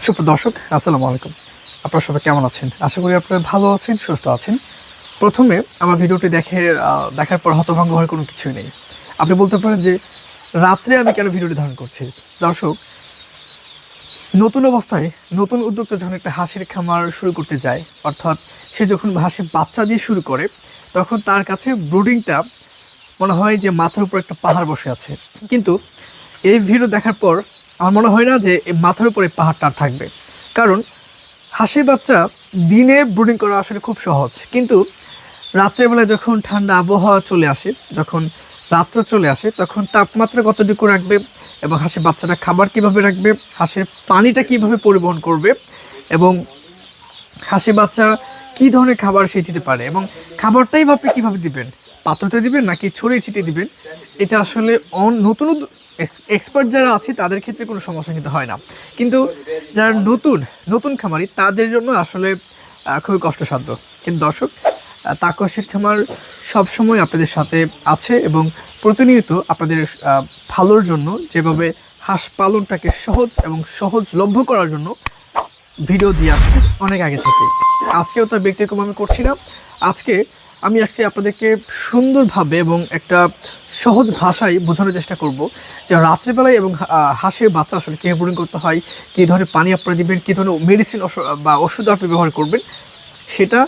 সুপ্রদর্শক আসসালামু আলাইকুম। আপনারা সবাই কেমন আছেন? আশা করি আপনারা ভালো আছেন, সুস্থ আছেন। প্রথমে আমার ভিডিওটি দেখার পর হতভম্ব হওয়ার কোনো কিছুই নেই। আপনি বলতে পারেন যে রাত্রে আমি কেন ভিডিওটি ধারণ করছি? দর্শক, নতুন অবস্থায় নতুন উদ্যোক্তা যখন একটা হাঁসের খামার শুরু করতে যায়, অর্থাৎ সে যখন হাঁসের বাচ্চা দিয়ে শুরু করে, তখন তার কাছে ব্রুডিংটা মনে হয় যে মাথার উপর একটা পাহাড় বসে আছে। কিন্তু এই ভিডিও দেখার পর আমার মনে হয় না যে এই মাথার উপরে পাহাড়টা আর থাকবে। কারণ হাঁসের বাচ্চা দিনে ব্রুডিং করা আসলে খুব সহজ, কিন্তু রাত্রেবেলায় যখন ঠান্ডা আবহাওয়া চলে আসে, যখন রাত্র চলে আসে, তখন তাপমাত্রা কতটুকু রাখবে এবং হাঁসের বাচ্চাটা খাবার কিভাবে রাখবে, হাঁসের পানিটা কিভাবে পরিবহন করবে এবং হাঁসের বাচ্চা কী ধরনের খাবার সে দিতে পারে এবং খাবারটাই আপনি কীভাবে দিবেন, পাত্রতে দিবেন নাকি ছড়িয়ে ছিটিয়ে দিবেন, এটা আসলে নতুন এক্সপার্ট যারা আছে তাদের ক্ষেত্রে কোনো সমস্যা কিন্তু হয় না। কিন্তু যারা নতুন খামারি তাদের জন্য আসলে খুবই কষ্টসাধ্য। কিন্তু দর্শক, তাকওয়াশের খামার সবসময় আপনাদের সাথে আছে এবং প্রতিনিয়ত আপনাদের ভালোর জন্য যেভাবে হাঁস পালনটাকে সহজ এবং সহজলভ্য করার জন্য ভিডিও দিয়ে আসছে অনেক আগে থেকে। আজকেও তো ব্যক্তিগত আমি করছি না। আজকে আপনাদেরকে সুন্দরভাবে এবং একটা সহজ ভাষায় বোঝানোর চেষ্টা করব যে রাত্রিবেলায় এবং হাঁসের বাচ্চা আসলে কীভাবে ব্রুডিং করতে হয়, কী ধরনের পানি আপনারা দিবেন, কী ধরনের মেডিসিন বা ওষুধ আপনি ব্যবহার করবেন, সেটা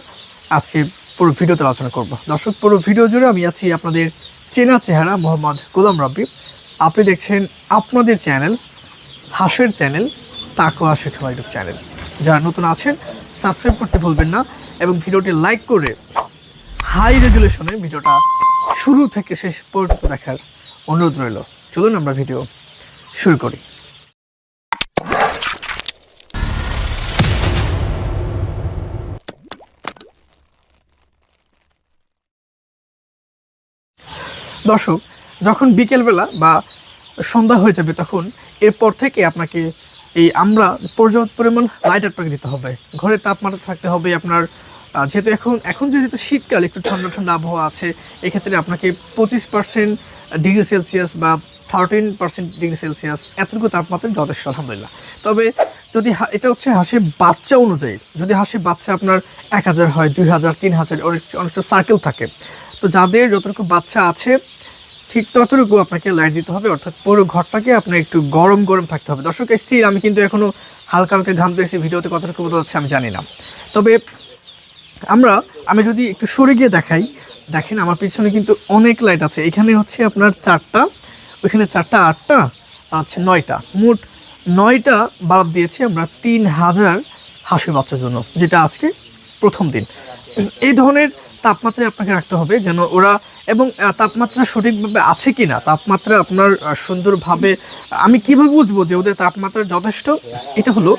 আজকে পুরো ভিডিওতে আলোচনা করব। দর্শক, পুরো ভিডিও জুড়ে আমি আছি আপনাদের চেনা চেহারা মোহাম্মদ গোলাম রাব্বি। আপনি দেখছেন আপনাদের চ্যানেল, হাঁসের চ্যানেল, তাকওয়া হাঁসের খামার ইউটিউব চ্যানেল। যারা নতুন আছেন সাবস্ক্রাইব করতে ভুলবেন না এবং ভিডিওটি লাইক করে হাই রেজুলেশনে ভিডিওটা শুরু থেকে শেষ পর্যন্ত দেখার অনুরোধ রইল। চলুন আমরা ভিডিও শুরু করি। দর্শক, যখন বিকেলবেলা বা সন্ধ্যা হয়ে যাবে তখন এরপর থেকে আপনাকে আমরা পর্যাপ্ত পরিমাণ লাইট আপনাকে দিতে হবে। ঘরে তাপমাত্রা থাকতে হবে আপনার, যেহেতু এখন যেহেতু শীতকাল, একটু ঠান্ডা ঠান্ডা আবহাওয়া আছে, এক্ষেত্রে আপনাকে 25% ডিগ্রি সেলসিয়াস বা 13% ডিগ্রি সেলসিয়াস এতটুকু তাপমাত্রা যথেষ্ট আলহামদুলিল্লাহ। তবে যদি এটা হচ্ছে হাঁসের বাচ্চা অনুযায়ী, যদি হাঁসের বাচ্চা আপনার 1000 হয়, 2000, 3000, অনেকটা সার্কেল থাকে, তো যাদের যতটুকু বাচ্চা আছে ঠিক ততটুকু আপনাকে লাইট দিতে হবে, অর্থাৎ পুরো ঘরটাকে আপনার একটু গরম থাকতে হবে। দর্শক, স্টিল আমি কিন্তু এখনও হালকা হালকা ঘামতেছি, ভিডিওতে কতটুকু বোঝা যাচ্ছে আমি জানি না। তবে আমি যদি একটু সরে গিয়ে দেখাই, দেখেন আমার পিছনে কিন্তু অনেক লাইট আছে। এখানে হচ্ছে আপনার 4টা, ওইখানে 4টা, 8টা, আছে 9টা, মোট 9টা বাল্ব দিয়েছি আমরা 3000 হাঁসের বাচ্চার জন্য, যেটা আজকে প্রথম দিন। এই ধরনের তাপমাত্রায় আপনাকে রাখতে হবে যেন ওরা, এবং তাপমাত্রা সঠিকভাবে আছে কি না, তাপমাত্রা আপনার সুন্দরভাবে আমি কীভাবে বুঝবো যে ওদের তাপমাত্রা যথেষ্ট? এটা হলো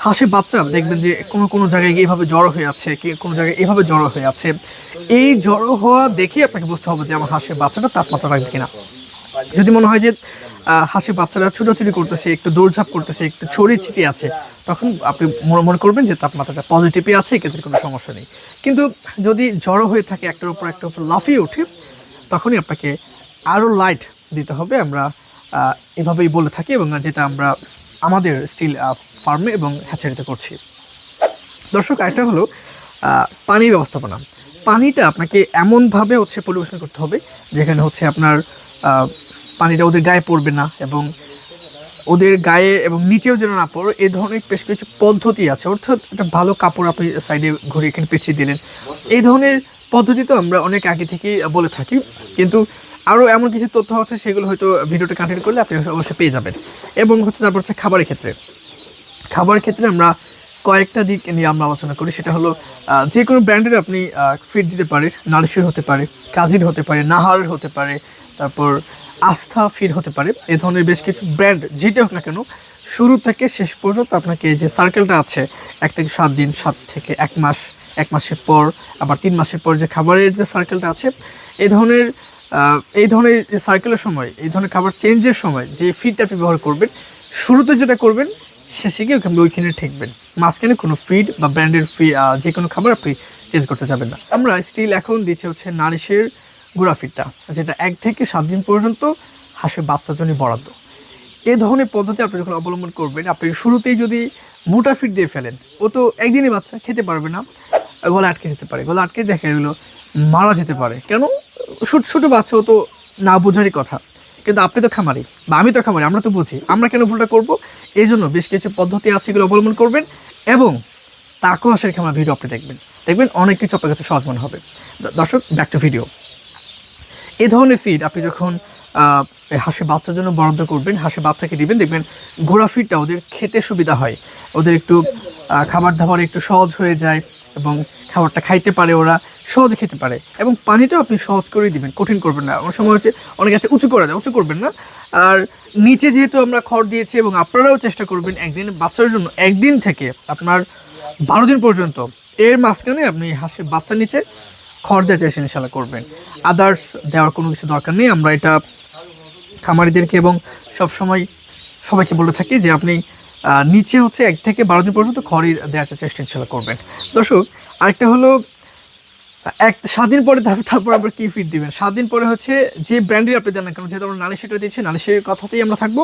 হাঁসের বাচ্চা দেখবেন যে কোনো জায়গায় এইভাবে জড়ো হয়ে আছে, কি কোনো জায়গায় এভাবে জড়ো হয়ে আছে। এই জড়ো হওয়া দেখে আপনাকে বুঝতে হবে যে আমার হাঁসের বাচ্চাটা তাপমাত্রা রাখবে কিনা। যদি মনে হয় যে হাঁসের বাচ্চারা ছুটোছুটি করতেছে, একটু দৌড়ঝাঁপ করতেছে, একটু ছড়িয়ে ছিটিয়ে আছে, তখন আপনি মনে করবেন যে তাপমাত্রাটা পজিটিভই আছে, এক্ষেত্রে কোনো সমস্যা নেই। কিন্তু যদি জড়ো হয়ে থাকে, একটার উপর লাফিয়ে ওঠে, তখনই আপনাকে আরও লাইট দিতে হবে। আমরা এভাবেই বলে থাকি এবং যেটা আমরা আমাদের স্টিল ফার্মে এবং হ্যাচারিতে করছি। দর্শক, আরেকটা হলো পানির ব্যবস্থাপনা। পানিটা আপনাকে এমনভাবে পরিবেশন করতে হবে যেখানে আপনার পানিটা ওদের গায়ে পড়বে না এবং ওদের গায়ে এবং নিচেও যেন না পড়ে, এই ধরনের বেশ কিছু পদ্ধতি আছে। অর্থাৎ একটা ভালো কাপড় আপনি সাইডে ঘুরিয়ে এখানে পেঁচিয়ে দিলেন, এই ধরনের পদ্ধতি তো আমরা অনেক আগে থেকেই বলে থাকি। কিন্তু আরও এমন কিছু তথ্য আছে, সেগুলো হয়তো ভিডিওটা কন্টিনিউ করলে আপনি অবশ্যই পেয়ে যাবেন। এবং তারপর খাবারের ক্ষেত্রে আমরা কয়েকটা দিক নিয়ে আমরা আলোচনা করি। সেটা হলো যে কোনো ব্র্যান্ডের আপনি ফিড দিতে পারেন, নারিশের হতে পারে, কাজির হতে পারে, নাহার হতে পারে, তারপর আস্থা ফিড হতে পারে। এ ধরনের বেশ কিছু ব্র্যান্ড যেটা হোক না কেন, শুরু থেকে শেষ পর্যন্ত আপনাকে যে সার্কেলটা আছে 1 থেকে 7 দিন, 7 থেকে 1 মাস, 1 মাসের পর আবার 3 মাসের পর যে খাবারের যে সার্কেলটা আছে, এই ধরনের সার্কেলের সময়, এই ধরনের খাবার চেঞ্জের সময় যে ফিডটা আপনি ব্যবহার করবেন, শুরুতে যেটা করবেন শেষে গিয়ে ওইখানে ঠেকবেন। মাঝখানে কোনো ফিড বা ব্র্যান্ডের যে কোনো খাবার আপনি চেঞ্জ করতে যাবেন না। আমরা স্টিল এখন দিচ্ছি নারিশের গুঁড়া ফিডটা, যেটা 1 থেকে 7 দিন পর্যন্ত হাঁসের বাচ্চার জন্য বরাদ্দ। এই ধরনের পদ্ধতি আপনি যখন অবলম্বন করবেন, আপনি শুরুতেই যদি মোটা ফিড দিয়ে ফেলেন, ও তো একদিনই বাচ্চা, খেতে পারবে না, গলা আটকে যেতে পারে, গলা আটকে দেখা গেলো মারা যেতে পারে। কেন? ছোট ছোট বাচ্চা, ও তো না বোঝারই কথা। কিন্তু আপনি তো খামারি বা আমি তো খামারি, আমরা তো বুঝি, আমরা কেন ভুলটা করবো? এই জন্য বেশ কিছু পদ্ধতি আছে, এগুলো অবলম্বন করবেন এবং তাকেও হাঁসের খামার ভিডিও আপনি দেখবেন অনেক কিছু আপনার কাছে সহজ মনে হবে। দর্শক, ব্যাক টু ভিডিও। এই ধরনের ফিড আপনি যখন হাঁসের বাচ্চার জন্য বরাদ্দ করবেন, হাঁসের বাচ্চাকে দিবেন, দেখবেন ঘোড়া ফিডটা ওদের খেতে সুবিধা হয়, ওদের একটু খাবার দাবার একটু সহজ হয়ে যায় এবং খাবারটা খাইতে পারে, ওরা সহজে খেতে পারে। এবং পানিটাও আপনি সহজ করেই দিবেন, কঠিন করবেন না। অনেক সময় হচ্ছে অনেক আছে উঁচু করে দেয়, উঁচু করবেন না। আর নিচে যেহেতু আমরা খড় দিয়েছি, এবং আপনারাও চেষ্টা করবেন একদিন বাচ্চার জন্য, একদিন থেকে আপনার 12 দিন পর্যন্ত এর মাঝখানে আপনি হাঁসের বাচ্চার নিচে খড় দেওয়া চেষ্টা ইনশাল্লাহ করবেন। আদার্স দেওয়ার কোনো কিছু দরকার নেই। আমরা এটা খামারিদেরকে এবং সবসময় সবাইকে বলে থাকি যে আপনি নিচে হচ্ছে 1 থেকে 12 দিন পর্যন্ত খড়ই দেওয়ার চেষ্টা ইনশাল্লাহ করবেন। দর্শক, আরেকটা হলো 7 দিন পরে তারপর আবার কী ফিড দিবেন। 7 দিন পরে হচ্ছে যে ব্র্যান্ডের আপনি জানেন, কারণ যেহেতু আমরা নালিশেটা দিচ্ছি, নালিশের কথাতেই আমরা থাকবো।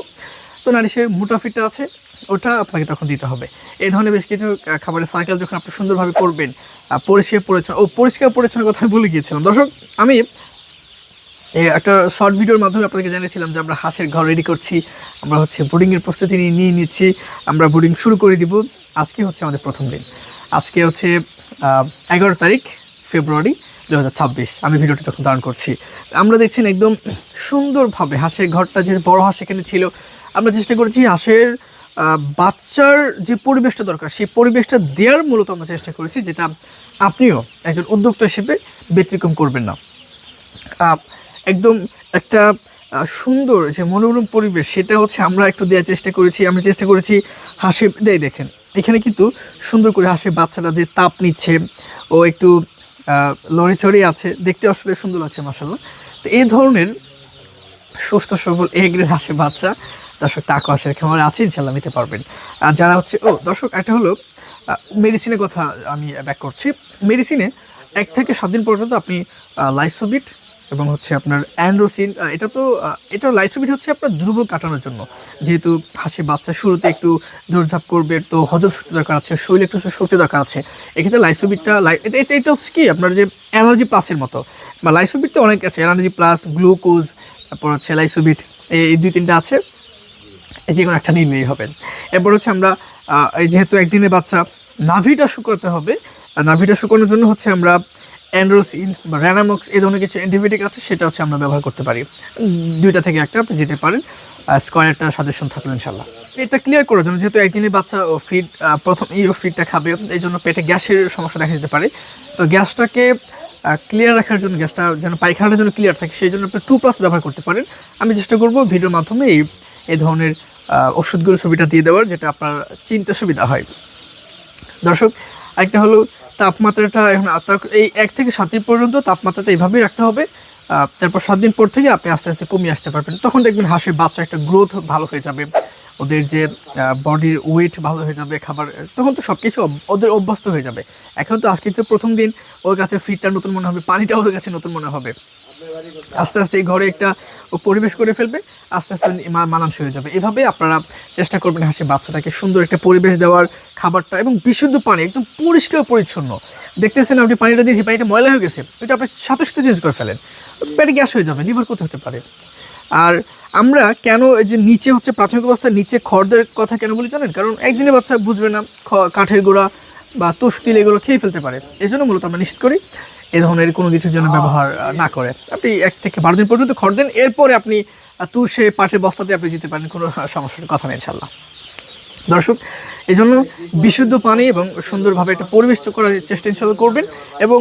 তো নালিশের মোটা ফিডটা আছে, ওটা আপনাকে তখন দিতে হবে। এই ধরনের বেশ কিছু খাবারের সাইকেল যখন আপনি সুন্দরভাবে করবেন, পরিষ্কার পরিচ্ছন্ন কথা আমি বলে গিয়েছিলাম। দর্শক, আমি একটা শর্ট ভিডিওর মাধ্যমে আপনাকে জানিয়েছিলাম যে আমরা হাঁসের ঘর রেডি করছি, আমরা হচ্ছে বোর্ডিংয়ের প্রস্তুতি নিয়ে নিচ্ছি, আমরা বোর্ডিং শুরু করে দিব। আজকে হচ্ছে আমাদের প্রথম দিন, আজকে হচ্ছে 11 তারিখ ফেব্রুয়ারি 2026। আমি ভিডিওটা যখন ধারণ করছি, আমরা দেখছেন একদম সুন্দরভাবে হাঁসের ঘরটা, যে বড় হাঁস এখানে ছিল, আমরা চেষ্টা করেছি হাঁসের বাচ্চার যে পরিবেশটা দরকার সেই পরিবেশটা দেওয়ার মূলত আমরা চেষ্টা করেছি, যেটা আপনিও একজন উদ্যোক্তা হিসেবে ব্যতিক্রম করবেন না। একদম একটা সুন্দর যে মনোরম পরিবেশ, সেটা হচ্ছে আমরা একটু দেওয়ার চেষ্টা করেছি। আমি চেষ্টা করেছি হাঁসের দেখেন এখানে কিন্তু সুন্দর করে হাঁসের বাচ্চাটা যে তাপ নিচ্ছে, ও একটু লড়ে চড়ে আছে, দেখতে আসলে সুন্দর লাগছে মাশাআল্লাহ। তো এই ধরনের সুস্থ সবল এগ্রের হাঁসের বাচ্চা দর্শক তাকে হাঁসের খামারে আছে, ইনশাল্লাহ নিতে পারবেন। আর যারা হচ্ছে দর্শক, একটা হলো মেডিসিনের কথা আমি ব্যাক করছি। মেডিসিনে 1 থেকে 7 দিন পর্যন্ত আপনি লাইসোবিট এবং হচ্ছে আপনার অ্যান্ড্রোসিন, এটা লাইসোবিট হচ্ছে আপনার দুর্বল কাটানোর জন্য, যেহেতু হাঁসের বাচ্চা শুরুতে একটু দৌড়ঝাঁপ করবে, তো হজম শক্তি দরকার আছে, শরীরে একটু শক্তি দরকার আছে। এক্ষেত্রে লাইসোবিটটা এটা হচ্ছে কি আপনার যে এনার্জি প্লাসের মতো, বা লাইসোবিট তো অনেক আছে, এনার্জি প্লাস, গ্লুকোজ, তারপর হচ্ছে লাইসোবিট, এই 2-3টা আছে, যে কোনো একটা নিলেই হবে। এরপর হচ্ছে আমরা যেহেতু একদিনের বাচ্চা, নাভিটা শুকাতে হবে, নাভিটা শুকানোর জন্য হচ্ছে আমরা অ্যান্ড্রোসিন বা র্যানামক্স এই ধরনের কিছু অ্যান্টিবায়োটিক আছে, সেটা হচ্ছে আমরা ব্যবহার করতে পারি। 2টা থেকে 1টা আপনি যেতে পারেন, স্কোয়ারটা সাজেশন থাকলো ইনশাল্লাহ। এটা ক্লিয়ার করার জন্য, যেহেতু একদিনের বাচ্চা ও ফিড প্রথম ফিডটা খাবে, এই জন্য পেটে গ্যাসের সমস্যা দেখা যেতে পারে। তো গ্যাসটাকে ক্লিয়ার রাখার জন্য, গ্যাসটা যেন পায়খানার জন্য ক্লিয়ার থাকে, সেই জন্য আপনি 2+ ব্যবহার করতে পারেন। আমি চেষ্টা করব ভিডিওর মাধ্যমে এই ধরনের ওষুধগুলো ছবিটা দিয়ে দেওয়ার, যেটা আপনার চিনতে সুবিধা হয়। দর্শক, একটা হলো তাপমাত্রাটা এখন এই 1 থেকে 7 দিন পর্যন্ত তাপমাত্রাটা এইভাবেই রাখতে হবে। তারপর 7 দিন পর থেকে আপনি আস্তে আস্তে কমিয়ে আসতে পারবেন। তখন দেখবেন হাঁসের বাচ্চা একটা গ্রোথ ভালো হয়ে যাবে, ওদের যে বডির ওয়েট ভালো হয়ে যাবে, খাবার তখন তো সব কিছু ওদের অভ্যস্ত হয়ে যাবে। এখন তো আজকে তো প্রথম দিন, ওর কাছে ফিডটা নতুন মনে হবে, পানিটা ওদের কাছে নতুন মনে হবে। আস্তে আস্তে এই ঘরে একটা পরিবেশ করে ফেলবে, আস্তে আস্তে মানানসই হয়ে যাবে। এভাবে আপনারা চেষ্টা করবেন হাঁসের বাচ্চাটাকে সুন্দর একটা পরিবেশ দেওয়ার, খাবারটা এবং বিশুদ্ধ পানি, একদম পরিষ্কার পরিচ্ছন্ন। দেখতেছেন আপনি পানিটা দিয়েছি, পানিটা ময়লা হয়ে গেছে, ওইটা আপনি সাথে সাথে চেঞ্জ করে ফেলেন, পেটে গ্যাস হয়ে যাবে, লিভার কোথায় হতে পারে। আর আমরা কেন এই যে নিচে হচ্ছে প্রাথমিক অবস্থায় নিচে খড়দের কথা কেন বলি জানেন? কারণ একদিনের বাচ্চা বুঝবে না, কাঠের গোড়া বা তোষতিল এগুলো খেয়ে ফেলতে পারে। এই জন্য মূলত আমরা নিশ্চিত করি এই ধরনের কোনো কিছুর জন্য ব্যবহার না করে আপনি 1 থেকে 12 দিন পর্যন্ত খড় দেন। এরপরে আপনি তুষে পাটের বস্তাতে আপনি যেতে পারেন, কোনো সমস্যার কথা নেই ইনশাল্লাহ। দর্শক, এই জন্য বিশুদ্ধ পানি এবং সুন্দরভাবে একটা পরিবেশ করার চেষ্টা ইনশাল্লাহ করবেন। এবং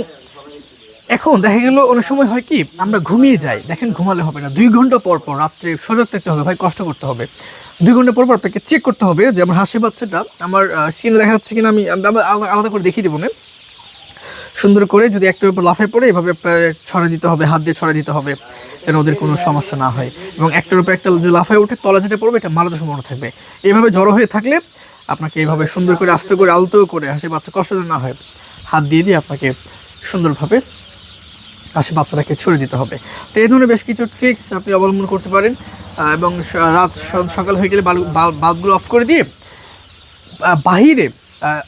এখন দেখা গেল অনেক সময় হয় কি, আমরা ঘুমিয়ে যাই, দেখেন ঘুমালে হবে না, 2 ঘন্টা পর পর রাত্রে সজাগ থাকতে হবে, ভাই কষ্ট করতে হবে। 2 ঘন্টা পর পর আপনাকে চেক করতে হবে যে আমার হাঁসের বাচ্চাটা আমার স্ক্রিনে দেখা যাচ্ছে কিনা, আমি আলাদা করে দেখিয়ে দেবো না, সুন্দর করে যদি একটার উপর লাফায় পড়ে এভাবে ছড়া দিতে হবে, হাত দিয়ে ছড়া দিতে হবে, যেন ওদের কোনো সমস্যা না হয়। এবং একটার উপর একটা যদি লাফায় উঠে তলা যেটা পড়বে, এটা মারার সম্ভাবনা থাকবে। এইভাবে জড়ো হয়ে থাকলে আপনাকে এইভাবে সুন্দর করে আস্তে করে আলতো করে হাঁসের বাচ্চা কষ্ট যেন না হয়, হাত দিয়ে দিয়ে আপনাকে সুন্দরভাবে হাঁসের বাচ্চাটাকে ছড়িয়ে দিতে হবে। তো এই ধরনের বেশ কিছু ট্রিক্স আপনি অবলম্বন করতে পারেন। এবং রাত সকাল হয়ে গেলে বাল্বগুলো অফ করে দিয়ে বাহিরে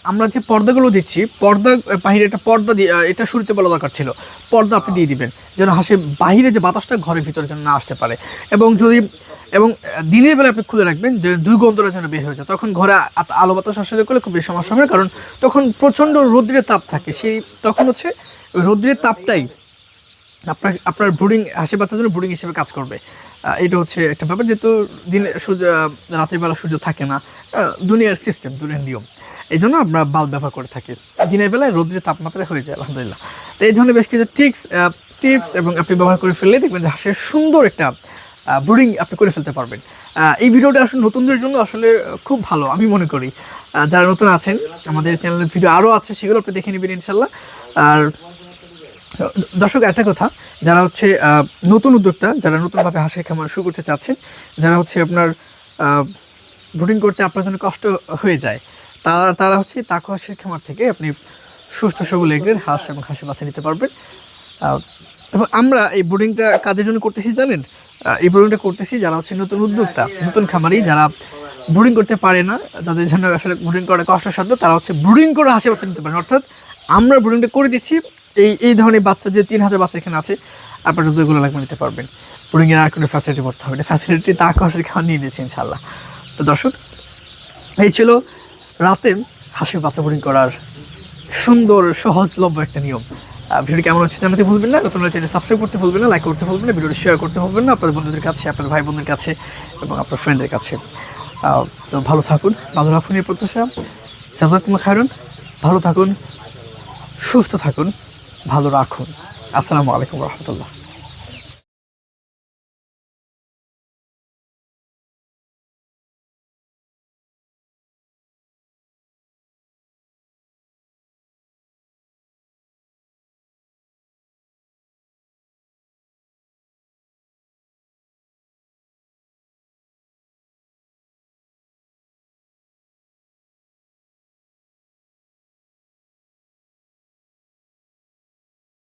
আমরা যে পর্দাগুলো দিচ্ছি, পর্দা বাহিরে একটা পর্দা দিয়ে, এটা শুরুতে বলা দরকার ছিল, পর্দা আপনি দিয়ে দিবেন যেন হাঁসের বাহিরে যে বাতাসটা ঘরের ভিতরে যেন না আসতে পারে। এবং দিনের বেলা আপনি খুলে রাখবেন যে দুর্গন্ধটা যেন বের হয়ে যায়। তখন ঘরে আলো বাতাস আসলে করলে খুব বেশি সমস্যা হবে, কারণ তখন প্রচণ্ড রৌদ্রের তাপ থাকে, তখন হচ্ছে রৌদ্রের তাপটাই আপনার ব্রুডিং হাঁসের বাচ্চার জন্য ব্রুডিং হিসেবে কাজ করবে। এটা হচ্ছে একটা ব্যাপার, যেহেতু দিনে সূর্য, রাতের বেলা সূর্য থাকে না, দুনিয়ার সিস্টেম, দুনিয়ার নিয়ম, এই জন্য আমরা বাল্ব ব্যবহার করে থাকি। দিনের বেলায় রৌদ্রের তাপমাত্রা হয়ে যায় আলহামদুলিল্লাহ। তো এই ধরনের বেশ কিছু টিপস এবং আপনি ব্যবহার করে ফেললে দেখবেন যে হাঁসের সুন্দর একটা ব্রুডিং আপনি করে ফেলতে পারবেন। এই ভিডিওটা আসলে নতুনদের জন্য আসলে খুব ভালো আমি মনে করি। যারা নতুন আছেন, আমাদের চ্যানেলের ভিডিও আরও আছে, সেগুলো আপনি দেখে নেবেন ইনশাল্লাহ। আর দর্শক, একটা কথা, যারা হচ্ছে নতুন উদ্যোক্তা, যারা নতুনভাবে হাঁসের খামার শুরু করতে চাচ্ছেন, যারা হচ্ছে আপনার ব্রুডিং করতে আপনার জন্য কষ্ট হয়ে যায়, তারা হচ্ছে তাকু হাঁসের খামার থেকে আপনি সুস্থ সবল এগ্রেড হাঁস এবং হাঁসের বাচ্চা নিতে পারবেন। এবং আমরা এই ব্রুডিংটা কাদের জন্য করতেছি জানেন? এই ব্রুডিংটা করতেছি যারা হচ্ছে নতুন উদ্যোক্তা, নতুন খামারি, যারা ব্রুডিং করতে পারে না, যাদের জন্য আসলে ব্রুডিং করা কষ্টসাধ্য, তারা হচ্ছে ব্রুডিং করে হাঁসের বাচ্চা নিতে পারেন। অর্থাৎ আমরা ব্রুডিংটা করে দিচ্ছি, এই ধরনের বাচ্চা, যে 3000 বাচ্চা এখানে আছে, আপনার যতগুলো লাগবে নিতে পারবেন। ব্রুডিংয়ের আর কোনো ফ্যাসিলিটি করতে হবে না, ফ্যাসিলিটি তাকু হাঁসের খামার নিয়ে দিয়েছি ইনশাল্লাহ। তো দর্শক, এই ছিল রাতে হাঁসের বাচ্চা ব্রুডিং করার সুন্দর সহজলভ্য একটা নিয়ম। ভিডিও কেমন হচ্ছে জানাতে ভুলবেন না, নতুন চ্যানেল সাবস্ক্রাইব করতে ভুলবেন না, লাইক করতে ভুলবেন না, ভিডিওটি শেয়ার করতে ভুলবেন না আপনাদের বন্ধুদের কাছে, আপনার ভাই বোনদের কাছে এবং আপনার ফ্রেন্ডদের কাছে। তো ভালো থাকুন, ভালো রাখুন এই প্রত্যাশা। জাযাকুমুল্লাহ খায়রান। ভালো থাকুন, সুস্থ থাকুন, ভালো রাখুন। আসসালামু আলাইকুম রহমতুল্লাহ।